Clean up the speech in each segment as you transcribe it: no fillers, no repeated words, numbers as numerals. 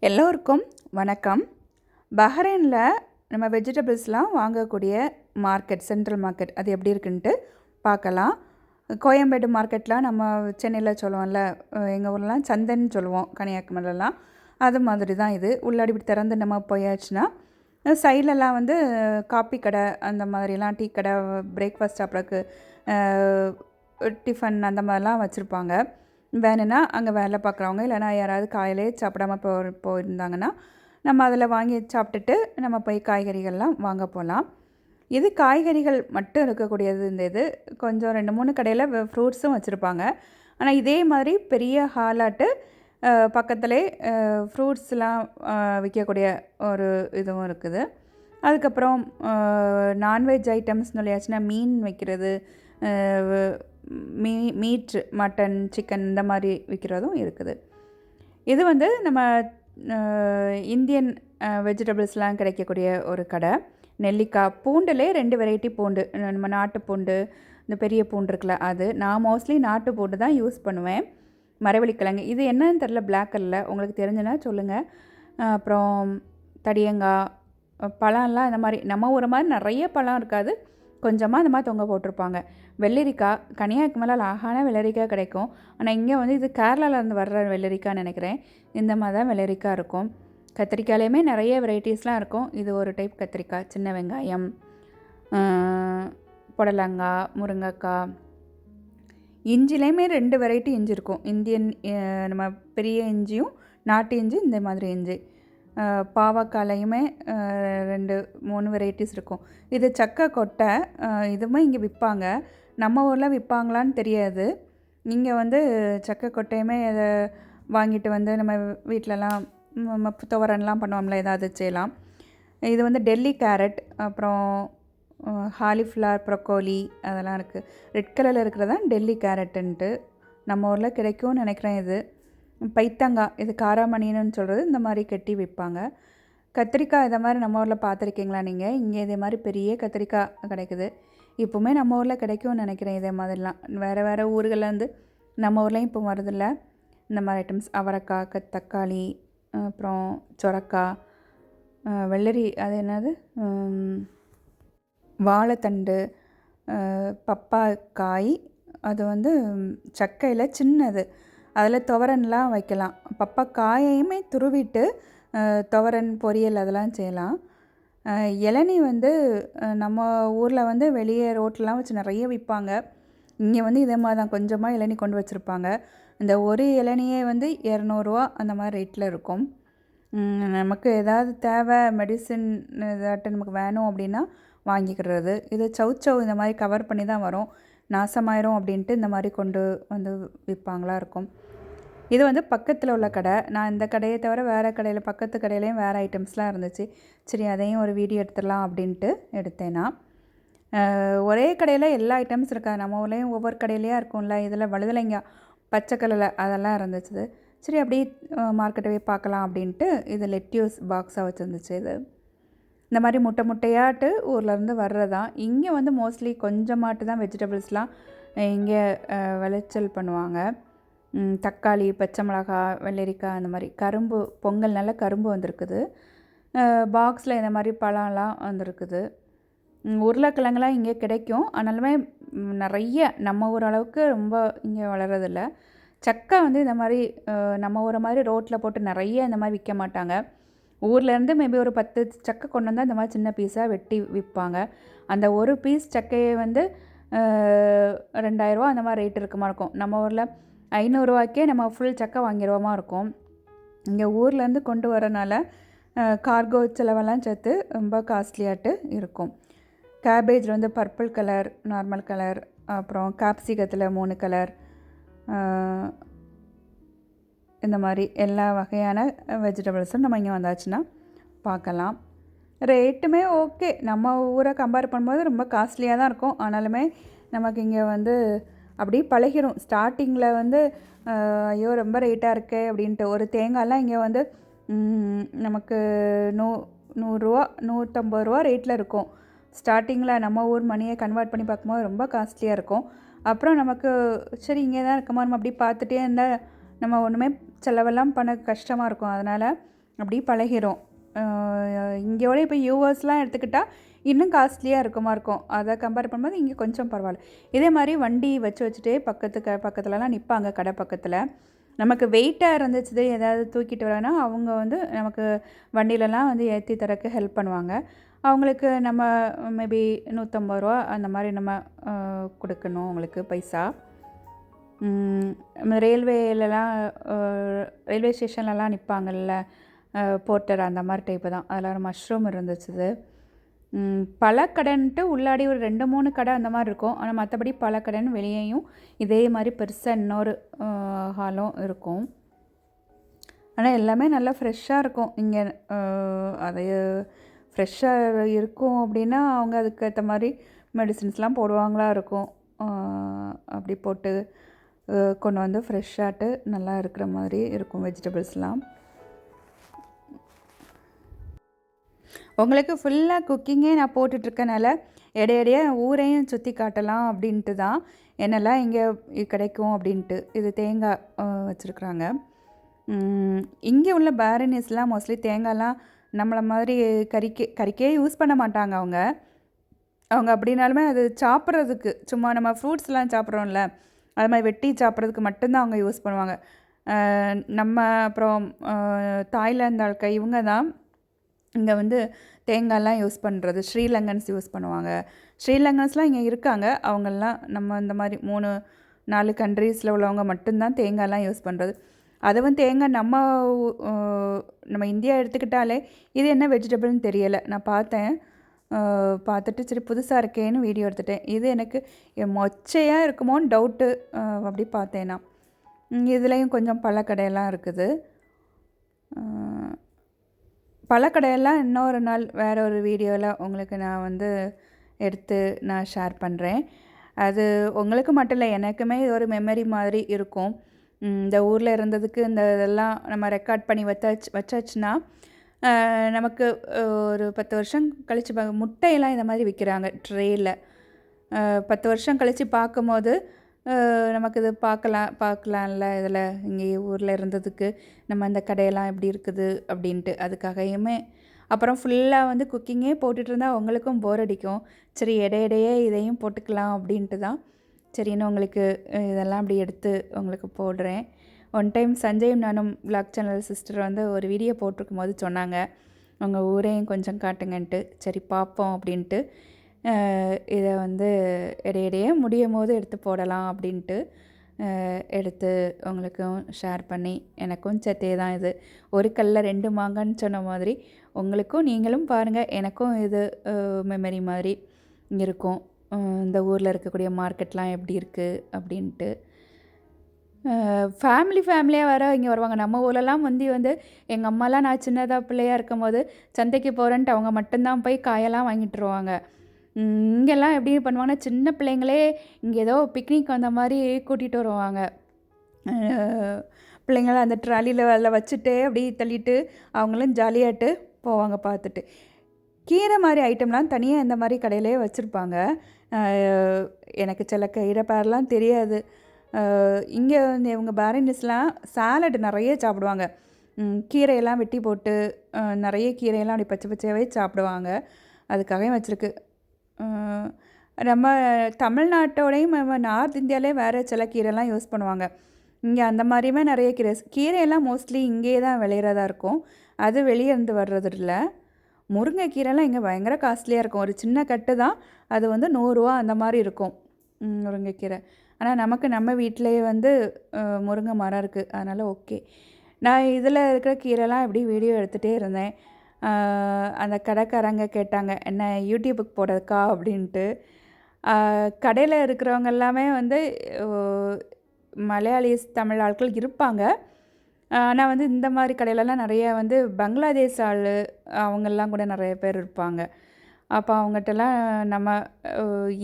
எல்லோருக்கும் வணக்கம். பஹ்ரைனில் நம்ம வெஜிடபிள்ஸ்லாம் வாங்கக்கூடிய மார்க்கெட், சென்ட்ரல் மார்க்கெட் அது எப்படி இருக்குன்ட்டு பார்க்கலாம். கோயம்பேடு மார்க்கெட்லாம் நம்ம சென்னையில் சொல்லுவோம்ல, எங்கள் ஊர்லாம் சந்தைன்னு சொல்லுவோம், கன்னியாகுமரிலலாம். அது மாதிரி தான் இது. உள்ளாடி இப்படி திறந்து நம்ம போயாச்சுன்னா சைட்லலாம் வந்து காப்பி கடை, அந்த மாதிரிலாம் டீ கடை, பிரேக்ஃபாஸ்ட் சாப்பிட்றதுக்கு டிஃபன் அந்த மாதிரிலாம் வச்சுருப்பாங்க. வேணும்னா அங்கே வேலை பார்க்குறவங்க இல்லைனா யாராவது காலையிலே சாப்பிடாம போயிருந்தாங்கன்னா நம்ம அதில் வாங்கி சாப்பிட்டுட்டு நம்ம போய் காய்கறிகள்லாம் வாங்க போகலாம். இது காய்கறிகள் மட்டும் இருக்கக்கூடியது. இந்த இது கொஞ்சம் 2-3 கடையில் ஃப்ரூட்ஸும் வச்சுருப்பாங்க. ஆனால் இதே மாதிரி பெரிய ஹாலாட்டு பக்கத்துலே ஃப்ரூட்ஸ்லாம் விற்கக்கூடிய ஒரு இதுவும் இருக்குது. அதுக்கப்புறம் நான்வெஜ் ஐட்டம்ஸ்னு சொல்லியாச்சுன்னா மீன் வைக்கிறது, மீட், மட்டன், சிக்கன் இந்த மாதிரி விற்கிறதும் இருக்குது. இது வந்து நம்ம இந்தியன் வெஜிடபிள்ஸ்லாம் கிடைக்கக்கூடிய ஒரு கடை. நெல்லிக்காய், பூண்டுலே 2 வெரைட்டி பூண்டு, நம்ம நாட்டு பூண்டு, இந்த பெரிய பூண்டு இருக்குல்ல அது. நான் மோஸ்ட்லி நாட்டு பூண்டு தான் யூஸ் பண்ணுவேன். மரவள்ளிக்கிழங்கு இது என்னன்னு தெரில, பிளாக் கலரில், உங்களுக்கு தெரிஞ்சுன்னா சொல்லுங்கள். அப்புறம் தடியங்காய், பழம்லாம் இந்த மாதிரி நம்ம ஊர் மாதிரி நிறைய பழம் இருக்காது, கொஞ்சமாக இந்த மாதிரி தொங்க போட்டிருப்பாங்க. வெள்ளரிக்காய், கன்னியாகுமரியில் அழகான வெள்ளரிக்காய் கிடைக்கும். ஆனால் இங்கே வந்து இது கேரளாவிலேருந்து வர்ற வெள்ளரிக்காய்னு நினைக்கிறேன். இந்த மாதிரி தான் வெள்ளரிக்காய் இருக்கும். கத்திரிக்காயிலையுமே நிறைய வெரைட்டிஸ்லாம் இருக்கும். இது ஒரு டைப் கத்திரிக்காய். சின்ன வெங்காயம், புடலங்காய், முருங்கைக்காய். இஞ்சிலையுமே 2 வெரைட்டி இஞ்சி இருக்கும். இந்தியன் நம்ம பெரிய இஞ்சியும் நாட்டு இஞ்சி, இந்த மாதிரி இஞ்சி. பாவக்காலையுமே 2-3 வெரைட்டிஸ் இருக்கும். இது சக்கை கொட்டை, இதுவுமே இங்கே விற்பாங்க. நம்ம ஊரில் விற்பாங்களான்னு தெரியாது. இங்கே வந்து சக்கை கொட்டையுமே இதை வாங்கிட்டு வந்து நம்ம வீட்டிலலாம் துவரன்லாம் பண்ணுவோம்ல, ஏதாவது செய்யலாம். இது வந்து டெல்லி கேரட், அப்புறம் காலிஃப்ளவர், ப்ரொக்கோலி அதெல்லாம் இருக்குது. ரெட் கலரில் இருக்கிறது தான் டெல்லி கேரட்டுன்ட்டு நம்ம ஊரில் கிடைக்கும்னு நினைக்கிறேன். இது பைத்தங்காய், இது காராமணின்னு சொல்கிறது, இந்த மாதிரி கட்டி விற்பாங்க. கத்திரிக்காய் இதை மாதிரி நம்ம ஊரில் பார்த்துருக்கீங்களா நீங்கள்? இங்கே இதே மாதிரி பெரிய கத்திரிக்காய் கிடைக்குது. இப்போவுமே நம்ம ஊரில் கிடைக்கும்னு நினைக்கிறேன். இதே மாதிரிலாம் வேறு வேறு ஊர்கள்லேருந்து நம்ம ஊர்லேயும் இப்போ வருதில்ல இந்த மாதிரி ஐட்டம்ஸ். அவரைக்காய், தக்காளி, அப்புறம் சொரக்காய், வெள்ளரி, அது என்னது, வாழைத்தண்டு, பப்பாக்காய், அது வந்து சக்கையில் சின்னது, அதில் துவரன்லாம் வைக்கலாம். பப்பாக்காயையுமே துருவிட்டு துவரன், பொரியல் அதெல்லாம் செய்யலாம். இளநீ வந்து நம்ம ஊரில் வந்து வெளியே ரோட்லலாம் வச்சு நிறைய விற்பாங்க. இங்கே வந்து இதே மாதிரி தான் கொஞ்சமாக இளநீ கொண்டு வச்சுருப்பாங்க. இந்த ஒரு இளநியே வந்து 200 ரூபா அந்த மாதிரி ரேட்டில் இருக்கும். நமக்கு ஏதாவது தேவை, மெடிசின் ஏதாட்டும் நமக்கு வேணும் அப்படின்னா வாங்கிக்கிறது. இது சவுச்சவ் இந்த மாதிரி கவர் பண்ணி தான் வரும், நாசமாயிரும் அப்படின்ட்டு இந்த மாதிரி கொண்டு வந்து விற்பாங்களா இருக்கும். இது வந்து பக்கத்தில் உள்ள கடை. நான் இந்த கடையை தவிர வேறு கடையில், பக்கத்து கடையிலையும் வேறு ஐட்டம்ஸ்லாம் இருந்துச்சு. சரி, அதையும் ஒரு வீடியோ எடுத்துடலாம் அப்படின்ட்டு எடுத்தேன்னா. ஒரே கடையில் எல்லா ஐட்டம்ஸ் இருக்காது. நம்ம ஊர்லேயும் ஒவ்வொரு கடையிலையாக இருக்கும்ல. இதில் வழுதலைங்காய் பச்சை கலரில் அதெல்லாம் இருந்துச்சு. சரி, அப்படியே மார்க்கெட்டை போய் பார்க்கலாம் அப்படின்ட்டு இது லெட்யூஸ் பாக்ஸாக வச்சுருந்துச்சு. இது இந்த மாதிரி முட்டையாட்டு ஊர்லேருந்து வர்றதான். இங்கே வந்து மோஸ்ட்லி கொஞ்சமாட்டு தான் வெஜிடபிள்ஸ்லாம் இங்கே விளைச்சல் பண்ணுவாங்க. தக்காளி, பச்சை மிளகாய், வெள்ளரிக்காய், அந்த மாதிரி. கரும்பு, பொங்கல்னால கரும்பு வந்திருக்குது. பாக்ஸில் இந்த மாதிரி பழம்லாம் வந்திருக்குது. உருளைக்கிழங்குலாம் இங்கே கிடைக்கும், ஆனாலுமே நிறைய நம்ம ஊர் அளவுக்கு ரொம்ப இங்கே வளர்கிறதில்ல. சக்கை வந்து இந்த மாதிரி நம்ம ஊரை மாதிரி ரோட்டில் போட்டு நிறைய இந்த மாதிரி விற்க மாட்டாங்க. ஊர்லேருந்து மேபி ஒரு 10 சக்கை கொண்டு வந்தால் இந்த மாதிரி சின்ன பீஸாக வெட்டி விற்பாங்க. அந்த ஒரு பீஸ் சக்கையை வந்து 2000 ரூபா அந்த மாதிரி ரேட் இருக்குமா இருக்கும். நம்ம ஊரில் 500 ரூபாய்க்கே நம்ம ஃபுல் சக்கை வாங்கிடுவோமா இருக்கும். இங்கே ஊர்லேருந்து கொண்டு வரனால கார்கோ செலவெல்லாம் சேர்த்து ரொம்ப காஸ்ட்லியாட்டு இருக்கும். கேபேஜ் வந்து பர்பிள் கலர், நார்மல் கலர், அப்புறம் கேப்சிகத்தில் 3 கலர், இந்த மாதிரி எல்லா வகையான வெஜிடபிள்ஸும் நம்ம இங்கே வந்தாச்சுன்னா பார்க்கலாம். ரேட்டுமே ஓகே, நம்ம ஊரை கம்பேர் பண்ணும்போது ரொம்ப காஸ்ட்லியாக தான் இருக்கும். ஆனாலுமே நமக்கு இங்கே வந்து அப்படியே பழகிடும். ஸ்டார்டிங்கில் வந்து ஐயோ ரொம்ப ரேட்டாக இருக்கே அப்படின்ட்டு. ஒரு தேங்காயெலாம் இங்கே வந்து நமக்கு 100 ரூபா, 150 ரூபா ரேட்டில் இருக்கும். ஸ்டார்டிங்கில் நம்ம ஊர் மணியை கன்வெர்ட் பண்ணி பார்க்கும்போது ரொம்ப காஸ்ட்லியாக இருக்கும். அப்புறம் நமக்கு சரி இங்கே தான் இருக்கமா, நம்ம அப்படி பார்த்துட்டே இருந்தால் நம்ம ஒன்றுமே செலவெல்லாம் பண்ண கஷ்டமாக இருக்கும். அதனால் அப்படி பழகிரும். இங்கேயோட இப்போ யூஎஸ்லாம் எடுத்துக்கிட்டால் இன்னும் காஸ்ட்லியாக இருக்கும். அதை கம்பேர் பண்ணும்போது இங்கே கொஞ்சம் பரவாயில்ல. இதே மாதிரி வண்டி வச்சுட்டே பக்கத்துலலாம் நிற்பாங்க கடை பக்கத்தில். நமக்கு வெயிட்டாக இருந்துச்சு ஏதாவது தூக்கிட்டு வரனா அவங்க வந்து நமக்கு வண்டியிலலாம் வந்து ஏற்றி தரக்கு ஹெல்ப் பண்ணுவாங்க. அவங்களுக்கு நம்ம மேபி 150 ரூபா அந்த மாதிரி நம்ம கொடுக்கணும் அவங்களுக்கு பைசா. ரயில்வேலலாம் ரயில்வே ஸ்டேஷன்லலாம் நிற்பாங்கல்ல போர்ட்டர், அந்த மாதிரி டைப்பு தான். அதில் ஒரு மஷ்ரூம் இருந்துச்சு. பழக்கடைன்ட்டு உள்ளாடி ஒரு 2-3 கடை அந்த மாதிரி இருக்கும். ஆனால் மற்றபடி பழக்கடைன்னு வெளியேயும் இதே மாதிரி பெருசாக இன்னொரு ஹாலும் இருக்கும். ஆனால் எல்லாமே நல்லா ஃப்ரெஷ்ஷாக இருக்கும் இங்கே. அது ஃப்ரெஷ்ஷாக இருக்கும் அப்படின்னா அவங்க அதுக்கேற்ற மாதிரி மெடிசின்ஸ்லாம் போடுவாங்களா இருக்கும். அப்படி போட்டு கொண்டு வந்து ஃப்ரெஷ்ஷாட்டு நல்லா இருக்கிற மாதிரி இருக்கும் வெஜிடபிள்ஸ்லாம். உங்களுக்கு ஃபுல்லாக குக்கிங்கே நான் போட்டுட்ருக்கனால இடையிடையே ஊரையும் சுற்றி காட்டலாம் அப்படின்ட்டு தான் என்னெல்லாம் இங்கே கிடைக்கும் அப்படின்ட்டு. இது தேங்காய் வச்சுருக்குறாங்க. இங்கே உள்ள பேரனிஸ்லாம் மோஸ்ட்லி தேங்காய்லாம் நம்மளை மாதிரி கறிக்கே யூஸ் பண்ண மாட்டாங்க அவங்க அப்படின்னாலுமே அது சாப்பிட்றதுக்கு சும்மா நம்ம ஃப்ரூட்ஸ்லாம் சாப்பிட்றோம்ல அது மாதிரி வெட்டி சாப்பிட்றதுக்கு மட்டும்தான் அவங்க யூஸ் பண்ணுவாங்க. நம்ம அப்புறம் தாய்லாந்து ஆட்கள் இவங்க தான் இங்கே வந்து தேங்காய்லாம் யூஸ் பண்ணுறது. ஸ்ரீலங்கன்ஸ் யூஸ் பண்ணுவாங்க. ஸ்ரீலங்கன்ஸ்லாம் இங்கே இருக்காங்க. அவங்கெல்லாம் நம்ம இந்த மாதிரி 3-4 கண்ட்ரீஸில் உள்ளவங்க மட்டும்தான் தேங்காய்லாம் யூஸ் பண்ணுறது. அதுவும் தேங்காய் நம்ம இந்தியா எடுத்துக்கிட்டாலே இது என்ன வெஜிடபிள்னு தெரியலை. நான் பார்த்துட்டு சரி புதுசாக இருக்கேன்னு வீடியோ எடுத்துட்டேன். இது எனக்கு மொச்சையாக இருக்குமோன்னு டவுட்டு. அப்படி பார்த்தேன் நான். இதுலேயும் கொஞ்சம் பழக்கடையெல்லாம் இருக்குது. பழக்கடையெல்லாம் இன்னொரு நாள் வேறு ஒரு வீடியோவில் உங்களுக்கு நான் வந்து எடுத்து நான் ஷேர் பண்ணுறேன். அது உங்களுக்கு மட்டும் இல்லை, எனக்குமே இது ஒரு மெமரி மாதிரி இருக்கும். இந்த ஊரில் இருந்ததுக்கு இந்த இதெல்லாம் நம்ம ரெக்கார்ட் பண்ணி வச்சாச்சுன்னா நமக்கு ஒரு 10 வருஷம் கழித்து முட்டையெல்லாம் இந்த மாதிரி விற்கிறாங்க ட்ரேயில். 10 வருஷம் கழித்து பார்க்கும்போது நமக்கு இது பார்க்கலாம்ல இதில் இங்கே ஊரில் இருந்ததுக்கு நம்ம இந்த கடையெல்லாம் எப்படி இருக்குது அப்படின்ட்டு. அதுக்காகவுமே அப்புறம் ஃபுல்லாக வந்து குக்கிங்கே போட்டுட்டு இருந்தால் உங்களுக்கும் போர் அடிக்கும். சரி இடையிடையே இதையும் போட்டுக்கலாம் அப்படின்ட்டு தான் சரின்னு உங்களுக்கு இதெல்லாம் அப்படி எடுத்து உங்களுக்கு போடுறேன். ஒன் டைம் சஞ்சயும் நானும் விளாக் சேனல் சிஸ்டர் வந்து ஒரு வீடியோ போட்டிருக்கும் போது சொன்னாங்க உங்கள் ஊரையும் கொஞ்சம் காட்டுங்கன்ட்டு. சரி பார்ப்போம் அப்படின்ட்டு இதை வந்து இடையிடையே முடியும் போது எடுத்து போடலாம் அப்படின்ட்டு எடுத்து உங்களுக்கும் ஷேர் பண்ணி எனக்கும் சேர்த்தே தான் இது. ஒரு கல்லில் 2 மாங்கான்னு சொன்ன மாதிரி உங்களுக்கும் நீங்களும் பாருங்கள், எனக்கும் இது மெமரி மாதிரி இருக்கும். இந்த ஊரில் இருக்கக்கூடிய மார்க்கெட்லாம் எப்படி இருக்குது அப்படின்ட்டு. ஃபேமிலியாக வேறு இங்கே வருவாங்க. நம்ம ஊர்லலாம் வந்து எங்கள் அம்மாலாம் நான் சின்னதாக பிள்ளையாக இருக்கும் போது சந்தைக்கு போகிறேன்ட்டு அவங்க மட்டும்தான் போய் காயெல்லாம் வாங்கிட்டு வருவாங்க. இங்கெல்லாம் எப்படி பண்ணுவாங்கன்னா சின்ன பிள்ளைங்களே இங்கே ஏதோ பிக்னிக் வந்த மாதிரி கூட்டிகிட்டு வருவாங்க. பிள்ளைங்கள அந்த ட்ராலியில் அதில் வச்சுட்டு அப்படி தள்ளிட்டு அவங்களும் ஜாலியாகிட்டு போவாங்க பார்த்துட்டு. கீரை மாதிரி ஐட்டம்லாம் தனியாக இந்த மாதிரி கடையிலே வச்சுருப்பாங்க. எனக்கு சில கீரை பேர்லாம் தெரியாது. இங்கே வந்து இவங்க பேரனிஸ்லாம் சாலட் நிறைய சாப்பிடுவாங்க. கீரையெல்லாம் வெட்டி போட்டு நிறைய கீரையெல்லாம் அப்படி பச்சை பச்சையாகவே சாப்பிடுவாங்க. அதுக்காகவே வச்சுருக்கு. நம்ம தமிழ்நாட்டோடையும் நம்ம நார்த் இந்தியாவிலே வேறு சில கீரைலாம் யூஸ் பண்ணுவாங்க. இங்கே அந்த மாதிரியுமே நிறைய கீரையெல்லாம் மோஸ்ட்லி இங்கே தான் விளையிறதா இருக்கும். அது வெளியே இருந்து வர்றது இல்லை. முருங்கைக்கீரைலாம் இங்கே பயங்கர காஸ்ட்லியாக இருக்கும். ஒரு சின்ன கட்டு தான் அது வந்து 100 ரூபா அந்த மாதிரி இருக்கும் முருங்கைக்கீரை. ஆனால் நமக்கு நம்ம வீட்டிலேயே வந்து முருங்கை மரம் இருக்குது, அதனால் ஓகே. நான் இதில் இருக்கிற கீரைலாம் எப்படி வீடியோ எடுத்துகிட்டே இருந்தேன். அந்த கடைக்காரங்க கேட்டாங்க என்ன யூடியூபுக்கு போடுறதுக்கா அப்படின்ட்டு. கடையில் இருக்கிறவங்க எல்லாமே வந்து மலையாளிஸ் தமிழ் ஆட்கள் இருப்பாங்க. ஆனால் வந்து இந்த மாதிரி கடையிலலாம் நிறைய வந்து பங்களாதேஷ் ஆள் அவங்கெல்லாம் கூட நிறைய பேர் இருப்பாங்க. அப்போ அவங்ககிட்டலாம் நம்ம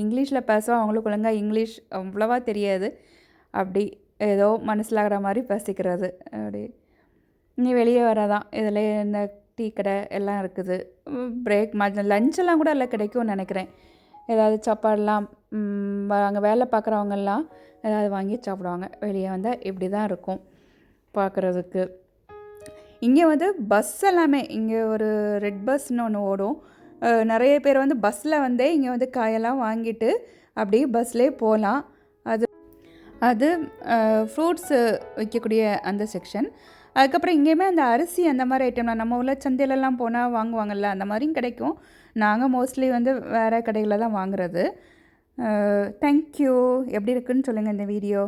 இங்கிலீஷில் பேசுவோம். அவங்களுக்கு ஒழுங்காக இங்கிலீஷ் அவ்வளோவா தெரியாது. அப்படி ஏதோ மனசிலாகிற மாதிரி பேசிக்கிறது. அப்படி நீ வெளியே வராதான் இதில் இந்த டீ கடை எல்லாம் இருக்குது. பிரேக் லஞ்செல்லாம் கூட எல்லாம் கிடைக்கும்னு நினைக்கிறேன். ஏதாவது சாப்பாடெல்லாம் அங்கே வேலை பார்க்குறவங்கெல்லாம் ஏதாவது வாங்கி சாப்பிடுவாங்க. வெளியே வந்தால் இப்படி தான் இருக்கும் பார்க்குறதுக்கு. இங்கே வந்து பஸ் எல்லாமே இங்கே ஒரு ரெட் பஸ்ன்னு ஒன்று ஓடும். நிறைய பேர் வந்து பஸ்ஸில் வந்தே இங்கே வந்து காயெல்லாம் வாங்கிட்டு அப்படியே பஸ்லேயே போகலாம். அது ஃப்ரூட்ஸு விற்கக்கூடிய அந்த செக்ஷன். அதுக்கப்புறம் இங்கேயுமே அந்த அரிசி அந்த மாதிரி ஐட்டம்லாம் நம்ம ஊரில் சந்தையிலலாம் போனால் வாங்குவாங்கள்ல, அந்த மாதிரியும் கிடைக்கும். நாங்கள் மோஸ்ட்லி வந்து வேறு கடைகளில் தான் வாங்குறது. தேங்க்யூ. எப்படி இருக்குன்னு சொல்லுங்கள் இந்த வீடியோ.